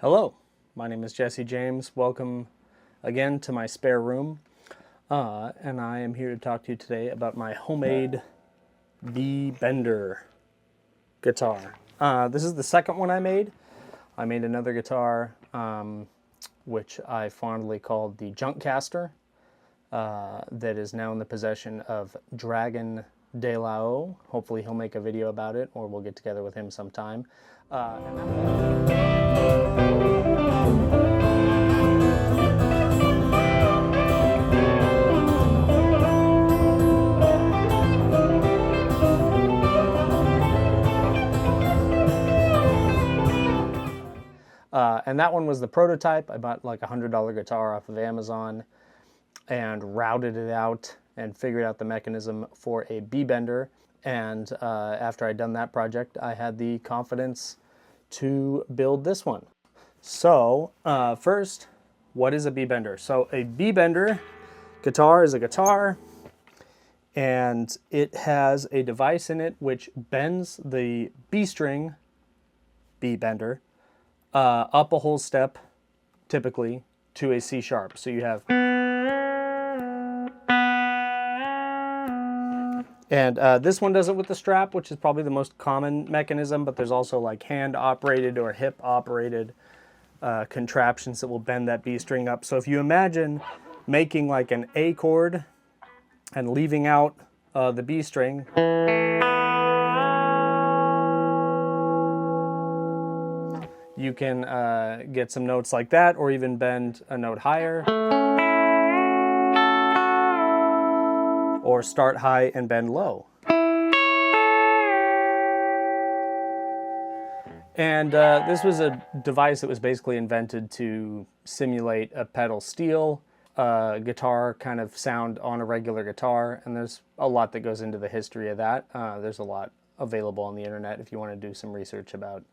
Hello, my name is Jesse James. Welcome again to my spare room. And I am here to talk to you today about my homemade B-Bender guitar. This is the second one I made. I made another guitar, which I fondly called the Junkcaster, that is now in the possession of Dragon De La O. Hopefully he'll make a video about it, or we'll get together with him sometime. And that one was the prototype. I bought like a $100 guitar off of Amazon and routed it out and figured out the mechanism for a B-Bender. And after I'd done that project, I had the confidence to build this one. So first, what is a B-Bender? So a B-Bender guitar is a guitar, and it has a device in it which bends the B string, B-Bender, up a whole step, typically, to a C sharp. So you have... And this one does it with the strap, which is probably the most common mechanism, but there's also like hand-operated or hip-operated contraptions that will bend that B string up. So if you imagine making like an A chord and leaving out the B string, you can get some notes like that, or even bend a note higher, or start high and bend low. And this was a device that was basically invented to simulate a pedal steel guitar kind of sound on a regular guitar, and there's a lot that goes into the history of that. There's a lot available on the internet if you want to do some research about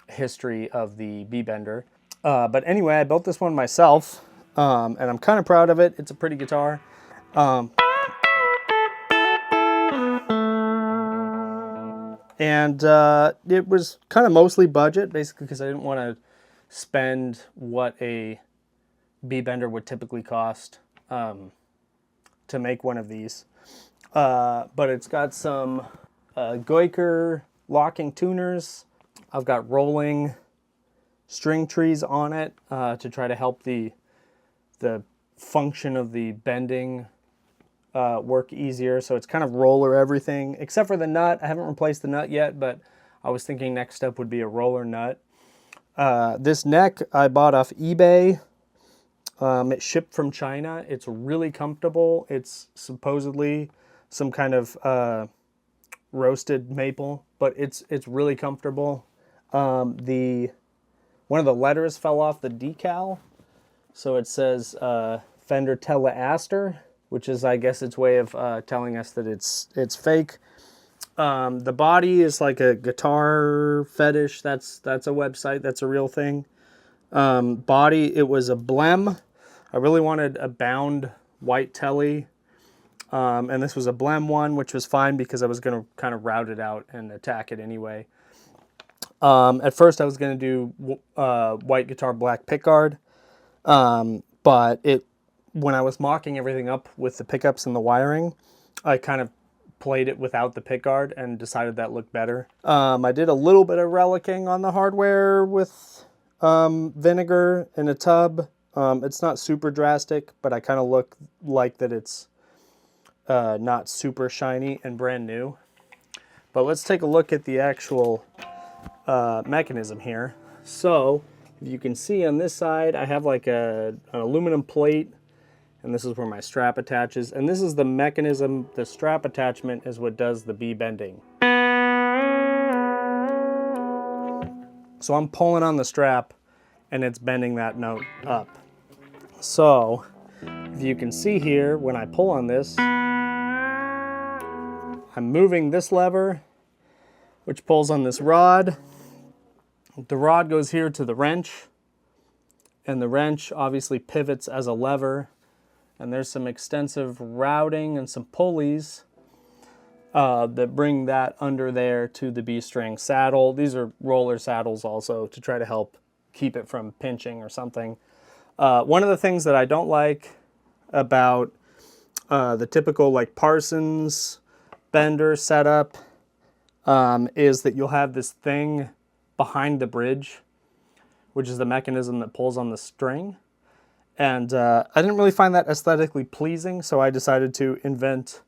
history of the B-Bender. But anyway, I built this one myself, and I'm kind of proud of it. It's a pretty guitar. And it was kind of mostly budget, basically because I didn't want to spend what a B-Bender would typically cost to make one of these. But it's got some Geiger locking tuners. I've got rolling string trees on it to try to help the function of the bending work easier. So it's kind of roller everything, except for the nut. I haven't replaced the nut yet, but I was thinking next step would be a roller nut. This neck I bought off eBay. It shipped from China. It's really comfortable. It's supposedly some kind of roasted maple, but it's really comfortable. One of the letters fell off the decal, so it says Fender Telecaster, which is, I guess, its way of telling us that it's fake. The body is like a guitar Fetish. That's a website. That's a real thing. Body, it was a blem. I really wanted a bound white telly, and this was a blem one, which was fine because I was going to kind of route it out and attack it anyway. At first, I was going to do white guitar, black pickguard, but when I was mocking everything up with the pickups and the wiring, I kind of played it without the pickguard and decided that looked better. I did a little bit of relicking on the hardware with vinegar in a tub. It's not super drastic, but I kind of look like that it's not super shiny and brand new. But let's take a look at the actual mechanism here. So if you can see on this side, I have like an aluminum plate, and this is where my strap attaches. And this is the mechanism. The strap attachment is what does the B-bending. So I'm pulling on the strap, and it's bending that note up. So if you can see here, when I pull on this, I'm moving this lever, which pulls on this rod. The rod goes here to the wrench, and the wrench obviously pivots as a lever. And there's some extensive routing and some pulleys that bring that under there to the B-string saddle. These are roller saddles also to try to help keep it from pinching or something. One of the things that I don't like about the typical like Parsons Bender setup is that you'll have this thing behind the bridge, which is the mechanism that pulls on the string. And I didn't really find that aesthetically pleasing, so I decided to invent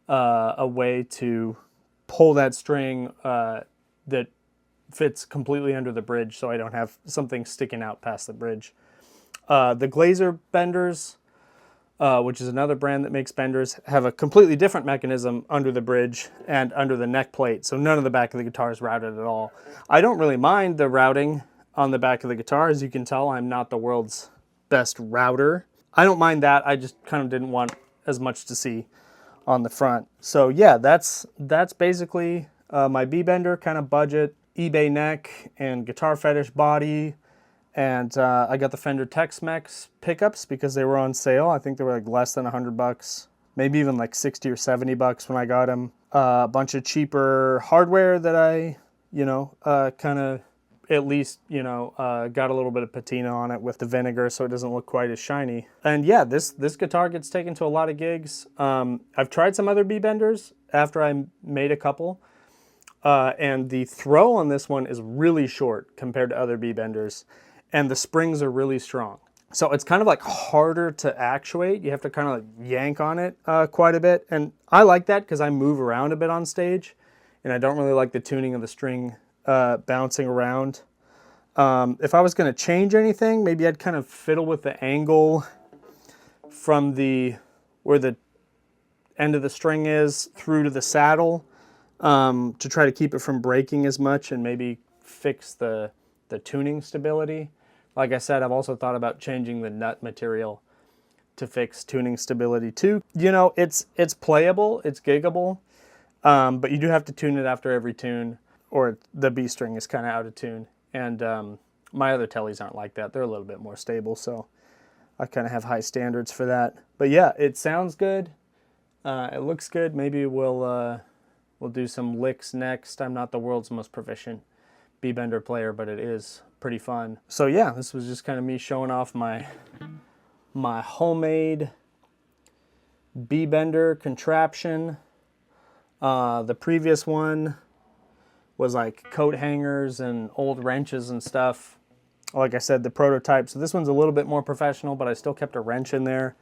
a way to pull that string that fits completely under the bridge, so I don't have something sticking out past the bridge. The Glazer benders, which is another brand that makes benders, have a completely different mechanism under the bridge and under the neck plate, so none of the back of the guitar is routed at all. I don't really mind the routing on the back of the guitar. As you can tell, I'm not the world's best router. I don't mind that, I just kind of didn't want as much to see on the front. So yeah, that's basically my B-Bender, kind of budget, eBay neck and guitar fetish body. And I got the Fender Tex-Mex pickups because they were on sale. I think they were like less than $100, maybe even like 60 or 70 bucks when I got them. A bunch of cheaper hardware that I, kind of at least, got a little bit of patina on it with the vinegar so it doesn't look quite as shiny. And yeah, this guitar gets taken to a lot of gigs. I've tried some other B-Benders after I made a couple. And the throw on this one is really short compared to other B-Benders. And the springs are really strong. So it's kind of like harder to actuate. You have to kind of like yank on it quite a bit. And I like that because I move around a bit on stage. And I don't really like the tuning of the string bouncing around. If I was going to change anything, maybe I'd kind of fiddle with the angle from where the end of the string is through to the saddle to try to keep it from breaking as much and maybe fix the tuning stability. Like I said, I've also thought about changing the nut material to fix tuning stability too. It's playable, it's giggable, but you do have to tune it after every tune, or the B string is kind of out of tune. And my other tellies aren't like that. They're a little bit more stable, so I kind of have high standards for that. But yeah, it sounds good. It looks good. Maybe we'll do some licks next. I'm not the world's most proficient B-Bender player, but it is pretty fun. So yeah, this was just kind of me showing off my homemade B-Bender contraption. The previous one was like coat hangers and old wrenches and stuff. Like I said, the prototype. So this one's a little bit more professional, but I still kept a wrench in there,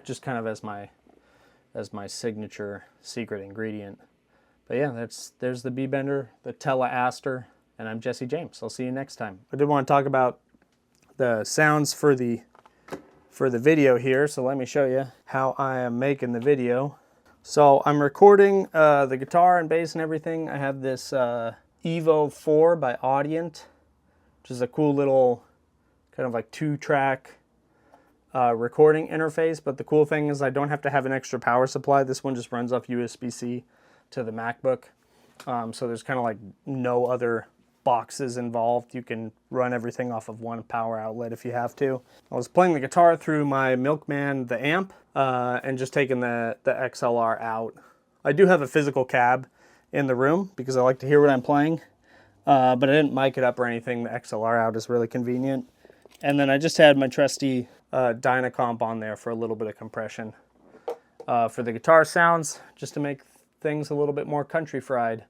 just kind of as my signature secret ingredient. But yeah, there's the B-Bender, the Telecaster, and I'm Jesse James. I'll see you next time. I did want to talk about the sounds for the video here, so let me show you how I am making the video. So I'm recording the guitar and bass and everything. I have this Evo 4 by Audient, which is a cool little kind of like 2-track recording interface. But the cool thing is I don't have to have an extra power supply. This one just runs off USB-C to the MacBook. So there's kind of like no other boxes involved. You can run everything off of one power outlet if you have to. I was playing the guitar through my Milkman, the amp, and just taking the XLR out. I do have a physical cab in the room because I like to hear what I'm playing, but I didn't mic it up or anything. The XLR out is really convenient. And then I just had my trusty Dynacomp on there for a little bit of compression for the guitar sounds, just to make things a little bit more country fried.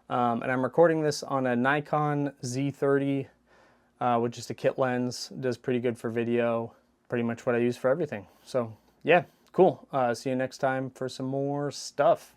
And I'm recording this on a Nikon Z30, which is a kit lens. It does pretty good for video, pretty much what I use for everything. So yeah, cool. See you next time for some more stuff.